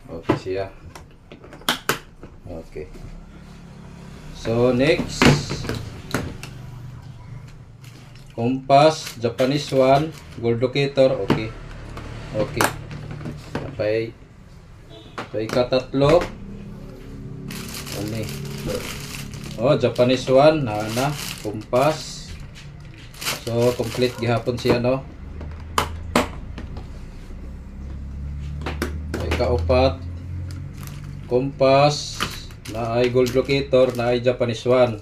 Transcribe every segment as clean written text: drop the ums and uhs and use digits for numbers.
Okay siya. Okay. So next, compass, Japanese one, gold locator, okay. Okay. Apay ikatatlo. Ano Japanese one, na, compass. So complete gihapon siya no. Kaupat, compass, na ay gold locator, na ay Japanese one.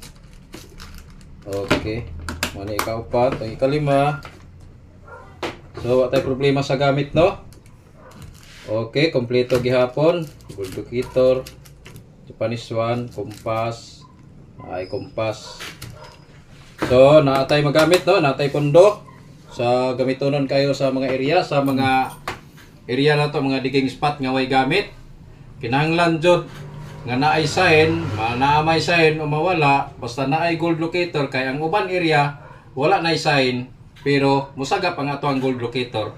Okay. Mani kaupat, ang ikalima. So wala tayo problema sa gamit no. Okay, kompleto gihapon, gold locator, Japanese one, compass, na ay compass. So naatay magamit no, naatay pondo sa gamitonon kayo sa mga area, sa mga area na to, mga digging spot nga way gamit. Kinahanglan jud nga naay sign, naamay sign o mawala, basta naay gold locator. Kay ang uban area wala naay sign pero musagap ang ato ang gold locator.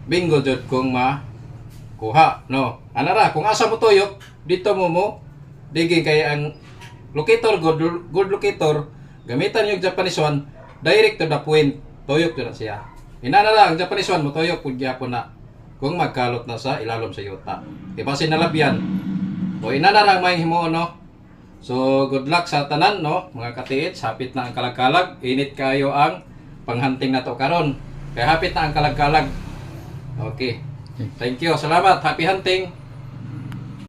Bingo jud kung makuha no. Anara kung asa mo tuyok dito mo digging, kay ang locator gold locator gamitan yung Japanese one direct to the point, tuyok jud siya. Inana lang Japanese one mo tuyok pud gyapon na kung magkalot na sa ilalom sa yuta. Diba sinalabyan? O inanarang may himo no. So good luck sa tanan no, mga katiits. Hapit na ang kalag-kalag. Init kayo ang panghunting na to karon. Kaya hapit na ang kalag-kalag. Okay. Thank you. Salamat. Happy hunting.